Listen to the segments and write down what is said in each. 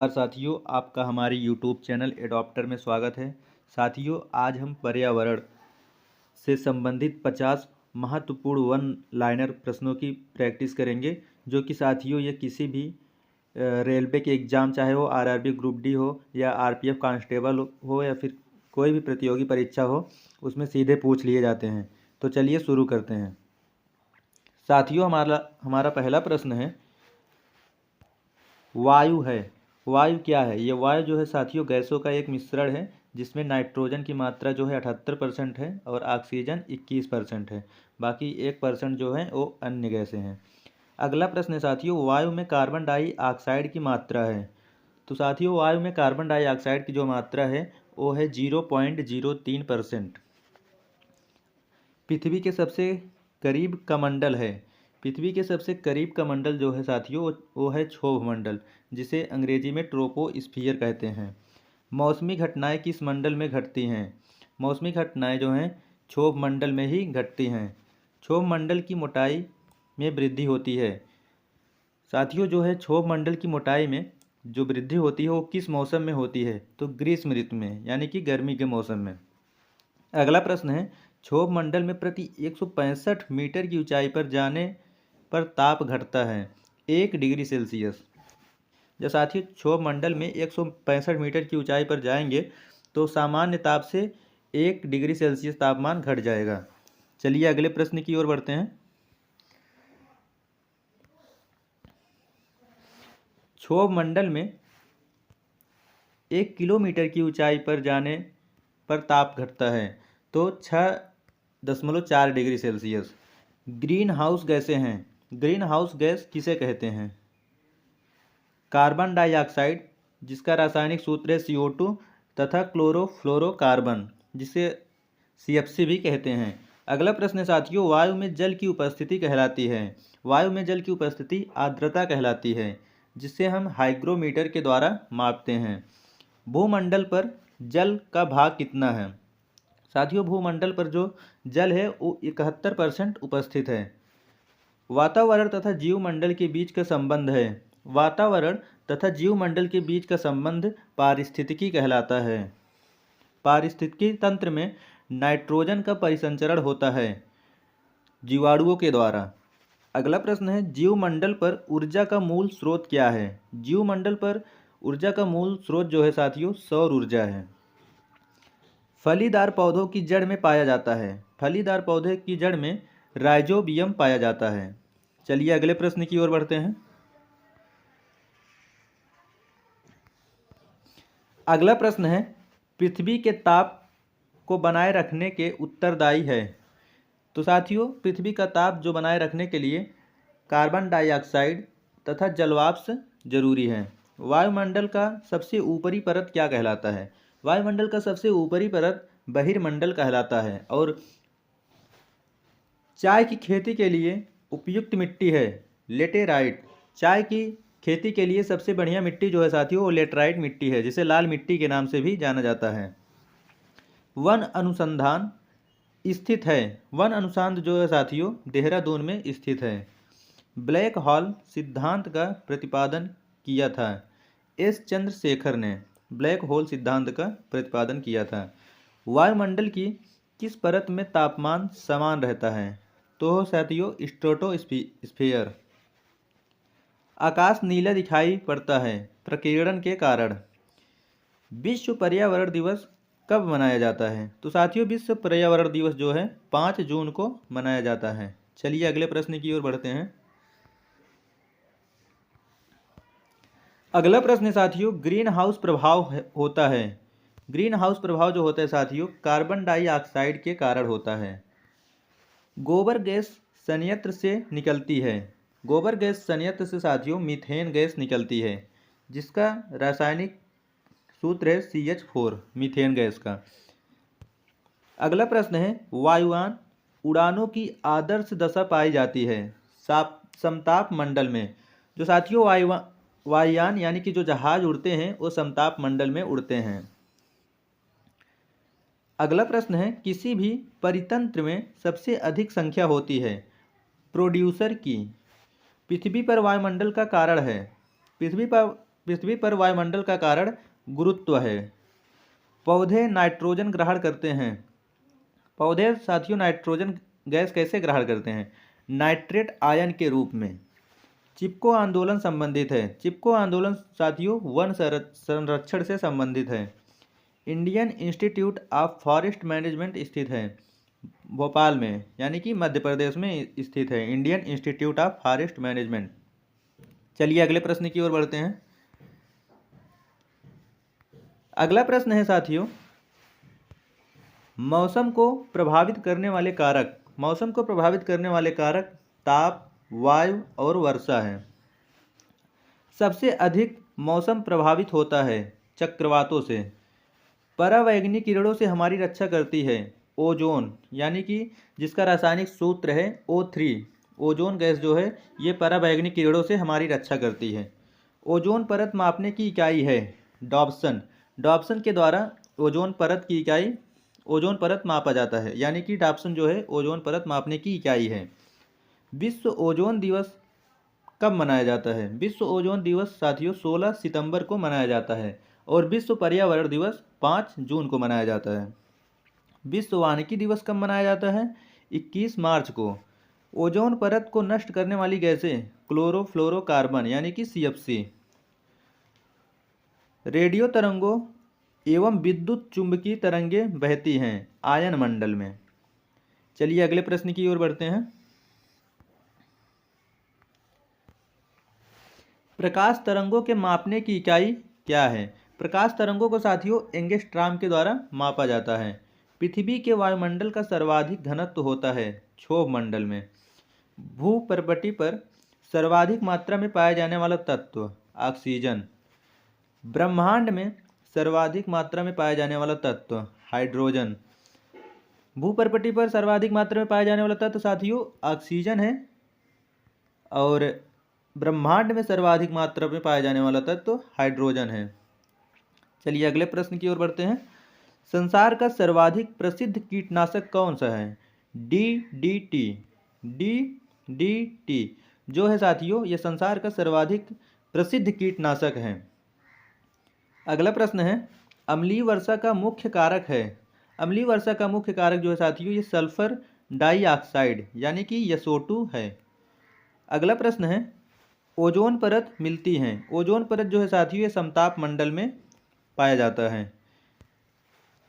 साथियों, आपका हमारे YouTube चैनल एडॉप्टर में स्वागत है। साथियों, आज हम पर्यावरण से संबंधित 50 महत्वपूर्ण वन लाइनर प्रश्नों की प्रैक्टिस करेंगे, जो कि साथियों ये किसी भी रेलवे के एग्ज़ाम, चाहे वो आरआरबी ग्रुप डी हो या आरपीएफ कांस्टेबल हो या फिर कोई भी प्रतियोगी परीक्षा हो, उसमें सीधे पूछ लिए जाते हैं। तो चलिए शुरू करते हैं। साथियों, हमारा हमारा पहला प्रश्न है, वायु है। वायु क्या है? ये वायु जो है साथियों गैसों का एक मिश्रण है, जिसमें नाइट्रोजन की मात्रा जो है 78% है और ऑक्सीजन 21% है। बाकी 1% जो है वो अन्य गैसें हैं। अगला प्रश्न है साथियों, वायु में कार्बन डाइऑक्साइड की मात्रा है। तो साथियों, वायु में कार्बन डाइऑक्साइड की जो मात्रा है वो है 0.03%। पृथ्वी के सबसे करीब का मंडल है। पृथ्वी के सबसे करीब का मंडल जो है साथियों वो है क्षोभ मंडल, जिसे अंग्रेजी में ट्रोपोस्फियर कहते हैं। मौसमी घटनाएं किस मंडल में घटती हैं? मौसमी घटनाएं जो हैं क्षोभ मंडल में ही घटती हैं। क्षोभ मंडल की मोटाई में वृद्धि होती है। साथियों, जो है क्षोभ मंडल की मोटाई में जो वृद्धि होती है वो किस मौसम में होती है? तो ग्रीष्म ऋतु में, यानी कि गर्मी के मौसम में। अगला प्रश्न है, क्षोभ मंडल में प्रति 165 मीटर की ऊंचाई पर जाने पर ताप घटता है 1 डिग्री सेल्सियस। जब साथियों क्षोभ मंडल में 165 मीटर की ऊंचाई पर जाएंगे तो सामान्य ताप से 1 डिग्री सेल्सियस तापमान घट जाएगा। चलिए अगले प्रश्न की ओर बढ़ते हैं। क्षोभ मंडल में 1 किलोमीटर की ऊंचाई पर जाने पर ताप घटता है तो 6.4 डिग्री सेल्सियस। ग्रीन हाउस गैसें हैं। ग्रीन हाउस गैस किसे कहते हैं? कार्बन डाइऑक्साइड, जिसका रासायनिक सूत्र है CO2, तथा क्लोरोफ्लोरोकार्बन, जिसे CFC भी कहते हैं। अगला प्रश्न है साथियों, वायु में जल की उपस्थिति कहलाती है। वायु में जल की उपस्थिति आर्द्रता कहलाती है, जिसे हम हाइग्रोमीटर के द्वारा मापते हैं। भूमंडल पर जल का भाग कितना है? साथियों, भूमंडल पर जो जल है वो 71% उपस्थित है। वातावरण तथा जीवमंडल के बीच का संबंध है। वातावरण तथा जीवमंडल के बीच का संबंध पारिस्थितिकी कहलाता है। पारिस्थितिकी तंत्र में नाइट्रोजन का परिसंचरण होता है जीवाणुओं के द्वारा। अगला प्रश्न है, जीवमंडल पर ऊर्जा का मूल स्रोत क्या है? जीवमंडल पर ऊर्जा का मूल स्रोत जो है साथियों सौर ऊर्जा है। फलीदार पौधों की जड़ में पाया जाता है। फलीदार पौधे की जड़ में राइजोबियम पाया जाता है। चलिए अगले प्रश्न की ओर बढ़ते हैं। अगला प्रश्न है, पृथ्वी के ताप को बनाए रखने के उत्तरदायी है। तो साथियों, पृथ्वी का ताप जो बनाए रखने के लिए कार्बन डाइऑक्साइड तथा जलवाष्प जरूरी है। वायुमंडल का सबसे ऊपरी परत क्या कहलाता है? वायुमंडल का सबसे ऊपरी परत बहिर्मंडल कहलाता है। और चाय की खेती के लिए उपयुक्त मिट्टी है लेटेराइट। चाय की खेती के लिए सबसे बढ़िया मिट्टी जो है साथियों वो लेटराइट मिट्टी है, जिसे लाल मिट्टी के नाम से भी जाना जाता है। वन अनुसंधान स्थित है। वन अनुसंधान जो है साथियों देहरादून में स्थित है। ब्लैक होल सिद्धांत का प्रतिपादन किया था एस चंद्रशेखर ने। ब्लैक होल सिद्धांत का प्रतिपादन किया था। वायुमंडल की किस परत में तापमान समान रहता है? तो साथियों स्ट्रेटोस्फीयर। आकाश नीला दिखाई पड़ता है प्रकीर्णन के कारण। विश्व पर्यावरण दिवस कब मनाया जाता है? तो साथियों विश्व पर्यावरण दिवस जो है 5 जून को मनाया जाता है। चलिए अगले प्रश्न की ओर बढ़ते हैं। अगला प्रश्न साथियों, ग्रीन हाउस प्रभाव होता है। ग्रीन हाउस प्रभाव जो होता है साथियों कार्बन डाइऑक्साइड के कारण होता है। गोबर गैस संयंत्र से निकलती है। गोबर गैस संयंत्र से साथियों मीथेन गैस निकलती है, जिसका रासायनिक सूत्र है CH4, मीथेन गैस का। अगला प्रश्न है, वायुयान उड़ानों की आदर्श दशा पाई जाती है समताप मंडल में। जो साथियों वायुयान यानी कि जो जहाज उड़ते हैं वो समताप मंडल में उड़ते हैं। अगला प्रश्न है, किसी भी परितंत्र में सबसे अधिक संख्या होती है प्रोड्यूसर की। पृथ्वी पर वायुमंडल का कारण है। पृथ्वी पर पृथ्वी पर वायुमंडल का कारण गुरुत्व है। पौधे नाइट्रोजन ग्रहण करते हैं। पौधे साथियों नाइट्रोजन गैस कैसे ग्रहण करते हैं? नाइट्रेट आयन के रूप में। चिपको आंदोलन संबंधित है। चिपको आंदोलन साथियों वन संरक्षण से संबंधित है। Indian institute of forest management स्थित है भोपाल में, यानी कि मध्य प्रदेश में स्थित है Indian institute of forest management. चलिए अगले प्रश्न की ओर बढ़ते हैं। अगला प्रश्न है साथियों, मौसम को प्रभावित करने वाले कारक। मौसम को प्रभावित करने वाले कारक ताप, वायु और वर्षा है। सबसे अधिक मौसम प्रभावित होता है चक्रवातों से। परावैंगनी किरणों से हमारी रक्षा करती है ओजोन, यानी कि जिसका रासायनिक सूत्र है O3। ओजोन गैस जो है ये परावैंगनी किरणों से हमारी रक्षा करती है। ओजोन परत मापने की इकाई है डॉप्सन। डॉप्सन के द्वारा ओजोन परत की इकाई ओजोन परत मापा जाता है, यानी कि डॉप्सन जो है ओजोन परत मापने की इकाई है। विश्व ओजोन दिवस कब मनाया जाता है? विश्व ओजोन दिवस साथियों 16 सितंबर को मनाया जाता है और विश्व पर्यावरण दिवस 5 जून को मनाया जाता है। विश्व वानिकी दिवस कब मनाया जाता है? 21 मार्च को। ओजोन परत को नष्ट करने वाली गैसें क्लोरोफ्लोरोकार्बन, यानी कि CFC। रेडियो तरंगों एवं विद्युत चुंबकीय तरंगें बहती हैं आयन मंडल में। चलिए अगले प्रश्न की ओर बढ़ते हैं। प्रकाश तरंगों के मापने की इकाई क्या है? प्रकाश तरंगों को साथियों एंगस्ट्रॉम के द्वारा मापा जाता है। पृथ्वी के वायुमंडल का सर्वाधिक घनत्व होता है क्षोभ मंडल में। भूपर्पटी पर सर्वाधिक मात्रा में पाया जाने वाला तत्व ऑक्सीजन। ब्रह्मांड में सर्वाधिक मात्रा में पाया जाने वाला तत्व हाइड्रोजन। भूपर्पटी पर सर्वाधिक मात्रा में पाया जाने वाला तत्व साथियों ऑक्सीजन है और ब्रह्मांड में सर्वाधिक मात्रा में पाया जाने वाला तत्व हाइड्रोजन है। चलिए अगले प्रश्न की ओर बढ़ते हैं। संसार का सर्वाधिक प्रसिद्ध कीटनाशक कौन सा है? DDT। DDT जो है साथियों ये संसार का सर्वाधिक प्रसिद्ध कीटनाशक है। अगला प्रश्न है, अम्लीय वर्षा का मुख्य कारक है। अम्लीय वर्षा का मुख्य कारक जो है साथियों ये सल्फर डाइऑक्साइड, यानी कि SO2 है। अगला प्रश्न है, ओजोन परत मिलती हैं। ओजोन परत जो है साथियों ये समताप मंडल में पाया जाता है।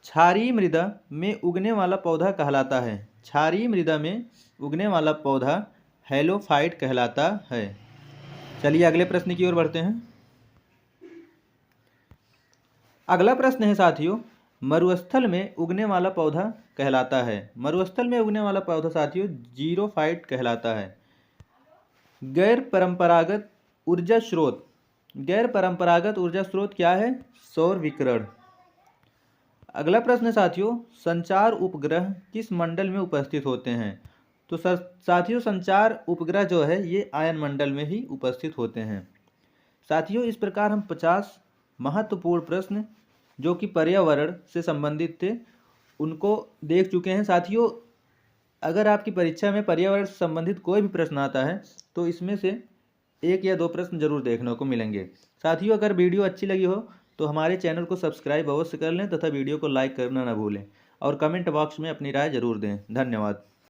क्षारीय मृदा में उगने वाला पौधा कहलाता है। क्षारीय मृदा में उगने वाला पौधा हैलोफाइट कहलाता है। चलिए अगले प्रश्न की ओर बढ़ते हैं। अगला प्रश्न है साथियों, मरुस्थल में उगने वाला पौधा कहलाता है। मरुस्थल में उगने वाला पौधा साथियों जीरोफाइट कहलाता है। गैर परंपरागत ऊर्जा स्रोत। गैर परंपरागत ऊर्जा स्रोत क्या है? सौर विकिरण। अगला प्रश्न साथियों, संचार उपग्रह किस मंडल में उपस्थित होते हैं? तो साथियों संचार उपग्रह जो है ये आयन मंडल में ही उपस्थित होते हैं। साथियों इस प्रकार हम 50 महत्वपूर्ण प्रश्न जो कि पर्यावरण से संबंधित थे उनको देख चुके हैं। साथियों अगर आपकी परीक्षा में पर्यावरण से संबंधित कोई भी प्रश्न आता है तो इसमें से 1 या 2 प्रश्न जरूर देखने को मिलेंगे। साथियों अगर वीडियो अच्छी लगी हो तो हमारे चैनल को सब्सक्राइब अवश्य कर लें तथा वीडियो को लाइक करना ना भूलें और कमेंट बॉक्स में अपनी राय जरूर दें। धन्यवाद।